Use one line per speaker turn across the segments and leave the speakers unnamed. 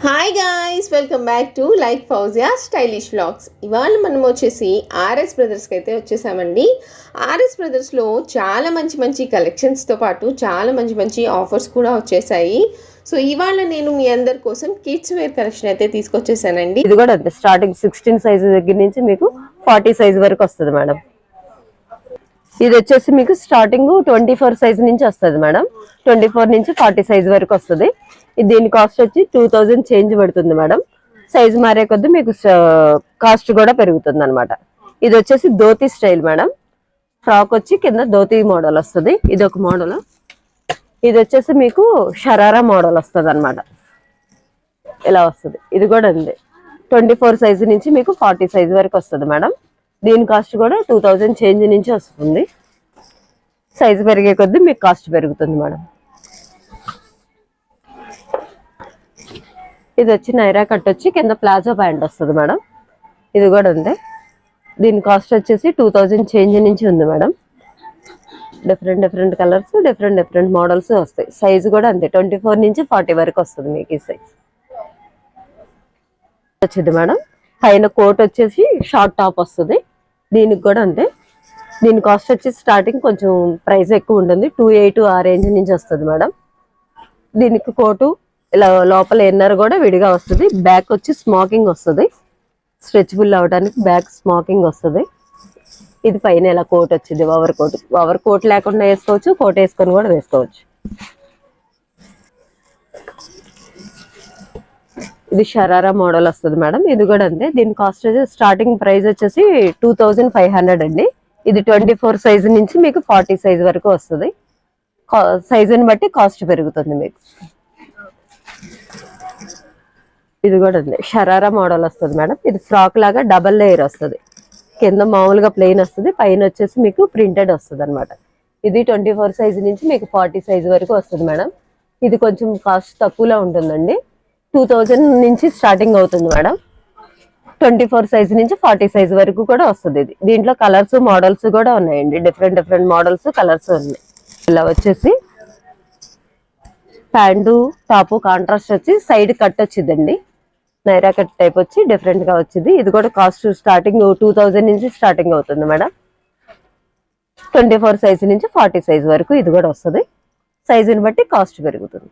Hi guys, welcome back to like Fauzia stylish vlogs. ఇవాళ మనం వచ్చేసి ఆర్ఎస్ బ్రదర్స్కి అయితే వచ్చేసామండి. ఆర్ఎస్ బ్రదర్స్లో చాలా మంచి మంచి కలెక్షన్స్తో పాటు చాలా మంచి మంచి ఆఫర్స్ కూడా వచ్చేసాయి. సో ఇవాళ నేను మీ అందరి కోసం కిడ్స్ వేర్ కలెక్షన్ అయితే తీసుకొచ్చేసానండి.
ఇది కూడా అంతే, స్టార్టింగ్ 16 సైజ్ దగ్గర నుంచి మీకు 40 సైజ్ వరకు వస్తుంది మేడం. ఇది వచ్చేసి మీకు స్టార్టింగ్ 24 సైజ్ నుంచి వస్తుంది మేడం. 24 నుంచి 40 సైజ్ వరకు వస్తుంది. దీని కాస్ట్ వచ్చి 2000 చేంజ్ పడుతుంది మేడం. సైజ్ మారే కొద్ది మీకు కాస్ట్ కూడా పెరుగుతుంది అనమాట. ఇది వచ్చేసి ధోతి స్టైల్ మేడం. ఫ్రాక్ వచ్చి కింద ధోతి మోడల్ వస్తుంది. ఇది ఒక మోడల్. ఇది వచ్చేసి మీకు షరారా మోడల్ వస్తుంది అనమాట. ఇలా వస్తుంది. ఇది కూడా ఉంది. 24 సైజ్ నుంచి మీకు 40 సైజ్ వరకు వస్తుంది మేడం. దీని కాస్ట్ కూడా 2000 చేంజ్ నుంచి వస్తుంది. సైజ్ పెరిగే కొద్దీ మీకు కాస్ట్ పెరుగుతుంది మేడం. ఇది వచ్చి నైరా కట్ వచ్చి కింద ప్లాజో ప్యాంట్ వస్తుంది మేడం. ఇది కూడా ఉంది. దీని కాస్ట్ వచ్చేసి 2000 చేంజ్ నుంచి ఉంది madam. Different colours, different models వస్తాయి. సైజ్ కూడా అంతే, 24 నుంచి 40 వరకు వస్తుంది మీకు ఈ సైజ్ వచ్చింది మేడం. పైన కోట్ వచ్చేసి షార్ట్ టాప్ వస్తుంది. దీనికి కూడా అంతే. దీని కాస్ట్ వచ్చి స్టార్టింగ్ కొంచెం ప్రైస్ ఎక్కువ ఉంటుంది. 28 ఆ రేంజ్ నుంచి వస్తుంది మేడం. దీనికి కోటు ఇలా లోపల ఎన్నర్ కూడా విడిగా వస్తుంది. బ్యాక్ వచ్చి స్మోకింగ్ వస్తుంది. స్ట్రెచబుల్ అవడానికి బ్యాక్ స్మోకింగ్ వస్తుంది. ఇది పైన ఇలా కోట్ వచ్చింది, ఓవర్ కోట్ లేకుండా వేసుకోవచ్చు, కోట్ వేసుకొని కూడా వేసుకోవచ్చు. ఇది షరారా మోడల్ వస్తుంది మేడం. ఇది కూడా అంతే. దీని కాస్ట్ స్టార్టింగ్ ప్రైస్ వచ్చేసి 2500 అండి. ఇది 24 సైజ్ నుంచి మీకు 40 సైజ్ వరకు వస్తుంది. సైజుని బట్టి కాస్ట్ పెరుగుతుంది మీకు. ఇది కూడా ఉంది. షరారా మోడల్ వస్తుంది మేడం. ఇది ఫ్రాక్ లాగా డబల్ లేయర్ వస్తుంది. కింద మామూలుగా ప్లెయిన్ వస్తుంది, పైన వచ్చేసి మీకు ప్రింటెడ్ వస్తుంది అనమాట. ఇది 24 సైజ్ నుంచి మీకు 40 సైజ్ వరకు వస్తుంది మేడం. ఇది కొంచెం కాస్ట్ తక్కువలో ఉంటుందండి. 2000 నుంచి స్టార్టింగ్ అవుతుంది మేడం. 24 సైజ్ నుంచి 40 సైజ్ వరకు కూడా వస్తుంది. ఇది దీంట్లో కలర్స్ మోడల్స్ కూడా ఉన్నాయండి. డిఫరెంట్ మోడల్స్ కలర్స్ ఉన్నాయి. ఇలా వచ్చేసి ప్యాంటు టాపు కాంట్రాస్ట్ వచ్చి సైడ్ కట్ వచ్చిందండి. నైరా కట్ టైప్ వచ్చి డిఫరెంట్ గా వచ్చింది. ఇది కూడా కాస్ట్ స్టార్టింగ్ 2000 నుంచి స్టార్టింగ్ అవుతుంది మేడం. 24 సైజ్ నుంచి 40 సైజ్ వరకు ఇది కూడా వస్తుంది. సైజుని బట్టి కాస్ట్ పెరుగుతుంది.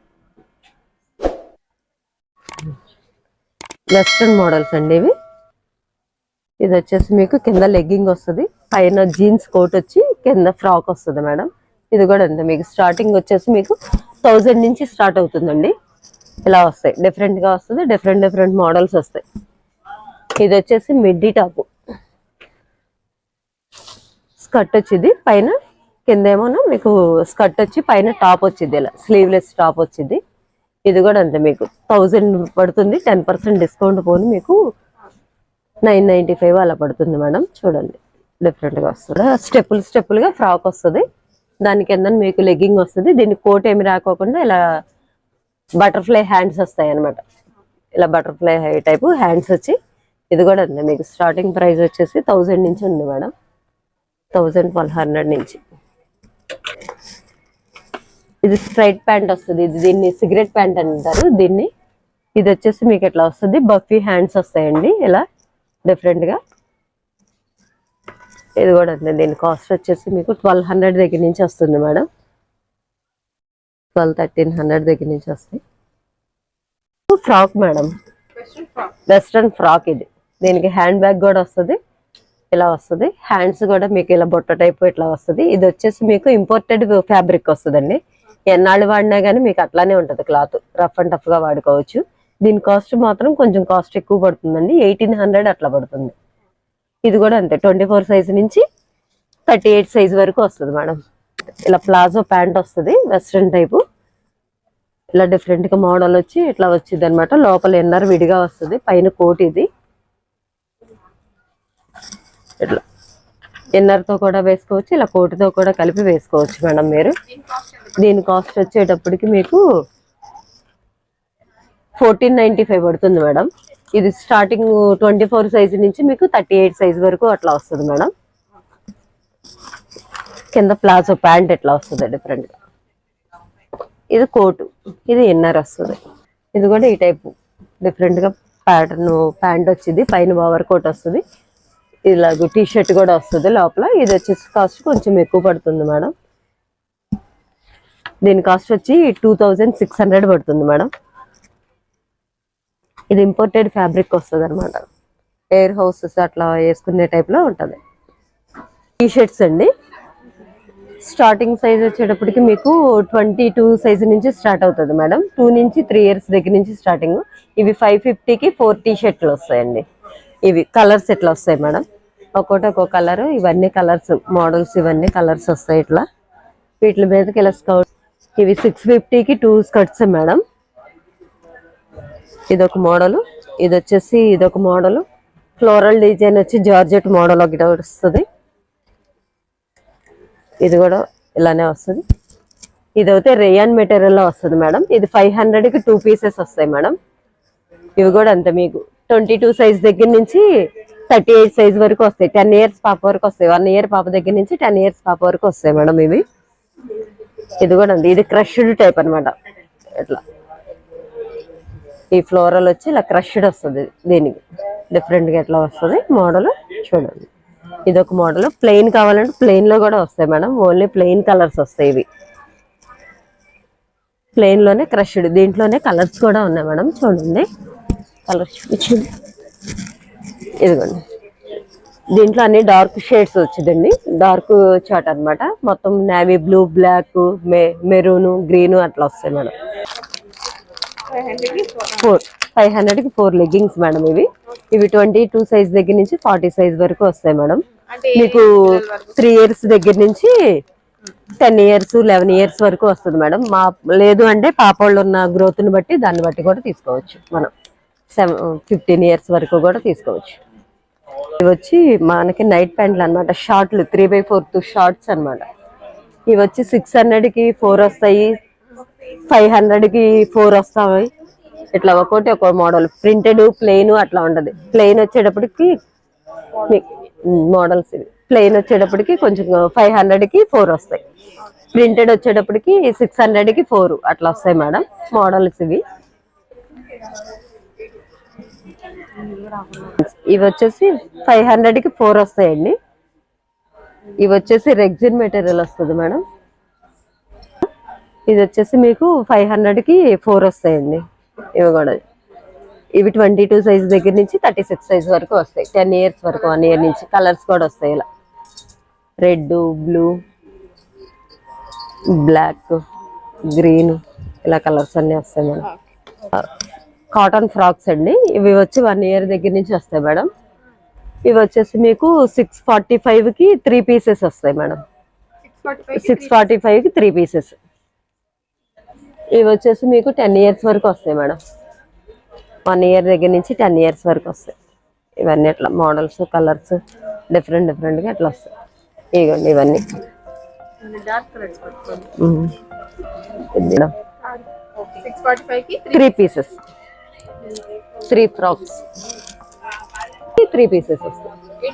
వెస్ట్రన్ మోడల్స్ అండి ఇవి. ఇది వచ్చేసి మీకు కింద లెగ్గింగ్ వస్తుంది, పైన జీన్స్ కోట్ వచ్చి కింద ఫ్రాక్ వస్తుంది మేడం. ఇది కూడా అంతే. మీకు స్టార్టింగ్ వచ్చేసి మీకు 1000 నుంచి స్టార్ట్ అవుతుందండి. ఇలా వస్తాయి, డిఫరెంట్ గా వస్తుంది. డిఫరెంట్ మోడల్స్ వస్తాయి. ఇది వచ్చేసి మిడ్డీ టాప్, స్కర్ట్ వచ్చింది పైన, కింద ఏమో మీకు స్కర్ట్ వచ్చి పైన టాప్ వచ్చింది, ఇలా స్లీవ్లెస్ టాప్ వచ్చింది. ఇది కూడా అంతే. మీకు 1000 పడుతుంది. 10% డిస్కౌంట్ పోని మీకు 995 అలా పడుతుంది మేడం. చూడండి, డిఫరెంట్ గా వస్తుంది. స్టెప్పులుగా ఫ్రాక్ వస్తుంది. దాని కింద మీకు లెగ్గింగ్ వస్తుంది. దీన్ని కోట్ ఏమి రాకోకుండా ఇలా బటర్ఫ్లై హ్యాండ్స్ వస్తాయి అనమాట. ఇలా బటర్ఫ్లై టైపు హ్యాండ్స్ వచ్చి ఇది కూడా అంతే. మీకు స్టార్టింగ్ ప్రైస్ వచ్చేసి 1000 నుంచి ఉంది మేడం. 1200 నుంచి. ఇది స్ట్రైట్ ప్యాంట్ వస్తుంది. దీన్ని సిగరెట్ ప్యాంట్ అంటారు దీన్ని. ఇది వచ్చేసి మీకు ఎట్లా వస్తుంది, బఫీ హ్యాండ్స్ వస్తాయండి ఇలా డిఫరెంట్ గా. ఇది కూడా అంతే. దీని కాస్ట్ వచ్చేసి మీకు 1200 దగ్గర నుంచి వస్తుంది మేడం. 1300 దగ్గర నుంచి వస్తాయి. ఫ్రాక్ మేడం, వెస్ట్రన్ ఫ్రాక్ ఇది. దీనికి హ్యాండ్ బ్యాగ్ కూడా వస్తుంది, ఇలా వస్తుంది. హ్యాండ్స్ కూడా మీకు ఇలా బొట్ట టైప్ ఇట్లా వస్తుంది. ఇది వచ్చేసి మీకు ఇంపోర్టెడ్ ఫ్యాబ్రిక్ వస్తుందండి. ఎన్నాళ్ళు వాడినా కానీ మీకు అట్లానే ఉంటుంది క్లాత్. రఫ్ అండ్ టఫ్ గా వాడుకోవచ్చు. దీని కాస్ట్ మాత్రం కొంచెం కాస్ట్ ఎక్కువ పడుతుందండి. 1800 అట్లా పడుతుంది. ఇది కూడా అంతే. 24 సైజ్ నుంచి 38 సైజ్ వరకు వస్తుంది మేడం. ఇలా ప్లాజో ప్యాంట్ వస్తుంది, వెస్ట్రన్ టైపు. ఇలా డిఫరెంట్ గా మోడల్ వచ్చి ఇట్లా వచ్చింది అనమాట. లోపల ఎన్నర్ విడిగా వస్తుంది, పైన కోట్. ఇది ఇట్లా ఎన్నర్ తో కూడా వేసుకోవచ్చు, ఇలా కోటుతో కూడా కలిపి వేసుకోవచ్చు మేడం మీరు. దీని కాస్ట్ వచ్చేటప్పటికి మీకు 1495 పడుతుంది మేడం. ఇది స్టార్టింగ్ 24 సైజ్ నుంచి మీకు 38 సైజ్ వరకు అట్లా వస్తుంది మేడం. కింద ప్లాజో ప్యాంట్ ఎట్లా వస్తుంది డిఫరెంట్ గా. ఇది కోటు, ఇది ఇన్నర్ వస్తుంది. ఇది కూడా ఈ టైపు డిఫరెంట్ గా ప్యాటర్న్ ప్యాంట్ వచ్చింది, పైన ఓవర్ కోట్ వస్తుంది, ఇలాగ టీ షర్ట్ కూడా వస్తుంది లోపల. ఇది వచ్చేసి కాస్ట్ కొంచెం ఎక్కువ పడుతుంది మేడం. దీని కాస్ట్ వచ్చి 2600 పడుతుంది మేడం. ఇది ఇంపోర్టెడ్ ఫ్యాబ్రిక్ వస్తుంది అనమాట, ఎయిర్ హౌసెస్ అట్లా వేసుకునే టైప్ లో ఉంటది. టీ షర్ట్స్ అండి, స్టార్టింగ్ సైజ్ వచ్చేటప్పటికి మీకు 22 సైజ్ నుంచి స్టార్ట్ అవుతుంది మేడం. 2 నుంచి 3 ఇయర్స్ దగ్గర నుంచి స్టార్టింగ్. ఇవి 550కి 4 టీ షర్ట్లు వస్తాయండి. ఇవి కలర్స్ ఎట్లా వస్తాయి మేడం, ఒక్కొక్కటి ఒక్కో కలర్, ఇవన్నీ కలర్స్ మోడల్స్, ఇవన్నీ కలర్స్ వస్తాయి ఇట్లా. వీటి మీదకి ఇలా స్కర్ట్, ఇవి 650కి 2 స్కర్ట్స్ మేడం. ఇదొక మోడల్, ఇది వచ్చేసి ఇదొక మోడల్. ఫ్లోరల్ డిజైన్ వచ్చి జార్జెట్ మోడల్ ఒకటి వస్తుంది, ఇది కూడా ఇలానే వస్తుంది. ఇది అయితే రేయాన్ మెటీరియల్ లో వస్తుంది మేడం. ఇది 500కి 2 పీసెస్ వస్తాయి మేడం. ఇవి కూడా అంతే, మీకు 22 సైజ్ దగ్గర నుంచి 38 సైజ్ వరకు వస్తాయి. 10 ఇయర్స్ పాప వరకు వస్తాయి. 1 ఇయర్ పాప దగ్గర నుంచి 10 ఇయర్స్ పాప వరకు వస్తాయి మేడం ఇవి. ఇది కూడా అండి, ఇది క్రష్డ్ టైప్ అనమాట. ఇట్లా ఈ ఫ్లోరల్ వచ్చి ఇలా క్రష్డ్ వస్తుంది. దీనికి డిఫరెంట్ గా ఎట్లా వస్తుంది మోడల్ చూడండి. ఇది ఒక మోడల్. ప్లెయిన్ కావాలంటే ప్లెయిన్ లో కూడా వస్తాయి మేడం, ఓన్లీ ప్లెయిన్ కలర్స్ వస్తాయి. ఇవి ప్లెయిన్ లోనే క్రష్డ్, దీంట్లోనే కలర్స్ కూడా ఉన్నాయి మేడం. చూడండి కలర్స్ చూడండి, ఇదిగోండి. దీంట్లో అన్ని డార్క్ షేడ్స్ వచ్చిందండి, డార్క్ చాట్ అన్నమాట. మొత్తం navy blue, black, maroon, green అట్లా వస్తాయి మేడం. 500కి 4 లెగ్గింగ్స్ మేడం ఇవి. ఇవి 22 సైజ్ దగ్గర నుంచి 40 సైజ్ వరకు వస్తాయి మేడం. మీకు 3 ఇయర్స్ దగ్గర నుంచి 10 ఇయర్స్ 11 ఇయర్స్ వరకు వస్తుంది మేడం. లేదు అంటే పాప వాళ్ళు ఉన్న గ్రోత్ ని బట్టి దాన్ని బట్టి కూడా తీసుకోవచ్చు మనం. 15 ఇయర్స్ వరకు కూడా తీసుకోవచ్చు. ఇవి వచ్చి మనకి నైట్ ప్యాంట్లు అనమాట, షార్ట్లు 3/4 షార్ట్స్ అనమాట. ఇవి వచ్చి 600కి 4 వస్తాయి, 500కి 4 వస్తాయి. ఇట్లా ఒక్కోటి ఒక్కో మోడల్, ప్రింటెడ్, ప్లెయిన్ అట్లా ఉంటది. ప్లెయిన్ వచ్చేటప్పటికి మోడల్స్ ఇవి. ప్లెయిన్ వచ్చేటప్పటికి కొంచెం 500కి 4 వస్తాయి. ప్రింటెడ్ వచ్చేటప్పటికి 600కి 4 అట్లా వస్తాయి మేడం మోడల్స్ ఇవి. ఇవి వచ్చేసి 500కి 4 వస్తాయండి. ఇవి వచ్చేసి రెగ్జిన్ మెటీరియల్ వస్తుంది మేడం. ఇది వచ్చేసి మీకు 500కి 4 వస్తాయండి. ఇవి కూడా ఇవి 22 సైజ్ దగ్గర నుంచి 36 సైజ్ వరకు వస్తాయి. 10 ఇయర్స్ వరకు, 1 ఇయర్ నుంచి. కలర్స్ కూడా వస్తాయి ఇలా, రెడ్, బ్లూ, బ్లాక్, గ్రీన్, ఇలా కలర్స్ అన్ని వస్తాయి మేడం. కాటన్ ఫ్రాక్స్ అండి, ఇవి వచ్చి 1 ఇయర్ దగ్గర నుంచి వస్తాయి మేడం. ఇవి వచ్చేసి మీకు 645కి 3 పీసెస్ వస్తాయి మేడం. 645కి 3 పీసెస్. ఇవి వచ్చేసి మీకు 10 ఇయర్స్ వరకు వస్తాయి మేడం. 1 ఇయర్ దగ్గర నుంచి 10 ఇయర్స్ వరకు వస్తాయి. ఇవన్నీ అట్లా మోడల్స్, కలర్స్ డిఫరెంట్ గా అట్లా వస్తాయి. ఇవ్వండి ఇవన్నీ 3 పీసెస్, 3 ఫ్రాక్స్ 3 పీసెస్ వస్తాయి.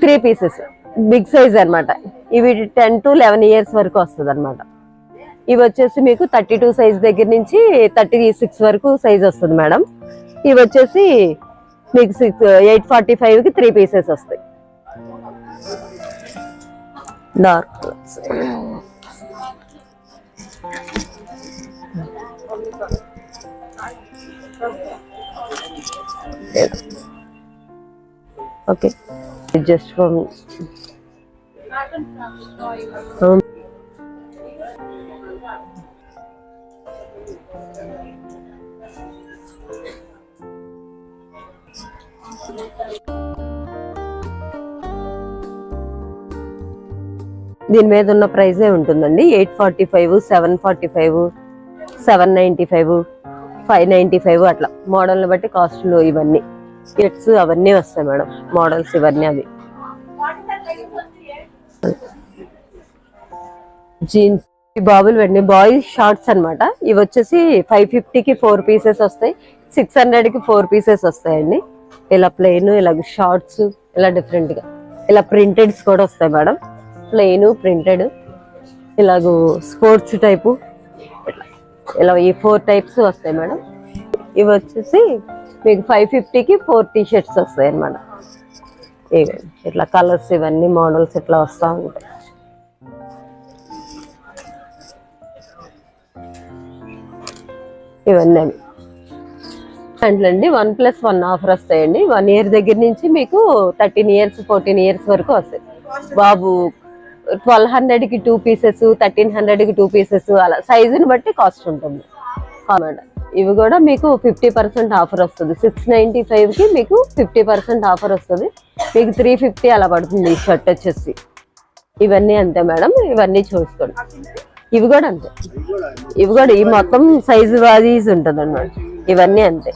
3 పీసెస్ బిగ్ సైజ్ అనమాట. ఇవి 10 to 11 ఇయర్స్ వరకు వస్తుంది అనమాట. ఇవి వచ్చేసి మీకు 32 సైజ్ దగ్గర నుంచి 36 వరకు సైజ్ వస్తుంది మేడం. ఇవి వచ్చేసి మీకు 845కి 3 పీసెస్ వస్తాయి. డార్క్ ఓకే, జస్ట్ ఫ్రమ్ దీని మీద ఉన్న ప్రైజే ఉంటుందండి. 845, 745, 795, 595 అట్లా మోడల్ని బట్టి కాస్ట్లు. ఇవన్నీ సెట్స్ అవన్నీ వస్తాయి మేడం, మోడల్స్ ఇవన్నీ. అవి జీన్స్ బాబులు వెండి బాయ్స్ షార్ట్స్ అనమాట. ఇవి వచ్చేసి 550కి 4 పీసెస్ వస్తాయి, 600కి 4 పీసెస్ వస్తాయండి. ఇలా ప్లెయిన్, ఇలా షార్ట్స్, ఇలా డిఫరెంట్ గా ఇలా ప్రింటెడ్స్ కూడా వస్తాయి మేడం. ప్లెయిన్, ప్రింటెడ్, ఇలాగ స్పోర్ట్స్ టైపు, ఇలా ఈ 4 టైప్స్ వస్తాయి మేడం. ఇవి వచ్చేసి మీకు 550కి 4 టీ షర్ట్స్ వస్తాయి అన్నమాట. ఇవి ఇట్లా కలర్స్ ఇవన్నీ మోడల్స్ ఇట్లా వస్తూ ఉంటాయి. ఇవన్నీ అవి అండి 1+1 ఆఫర్ వస్తాయండి. 1 ఇయర్ దగ్గర నుంచి మీకు 13 ఇయర్స్ 14 ఇయర్స్ వరకు వస్తాయి. బాబు 1200కి 2 పీసెస్, 1300కి 2 పీసెస్, అలా సైజుని బట్టి కాస్ట్ ఉంటుంది. ఇవి కూడా మీకు 50% ఆఫర్ వస్తుంది. 695కి మీకు 50% ఆఫర్ వస్తుంది. మీకు 350 అలా పడుతుంది ఈ షర్ట్ వచ్చేసి. ఇవన్నీ అంతే మేడం, ఇవన్నీ చూసుకోండి. ఇవి కూడా అంతే, ఇవి కూడా ఈ మొత్తం సైజు వారీస్ ఉంటుంది అన్నమాట. ఇవన్నీ అంతే.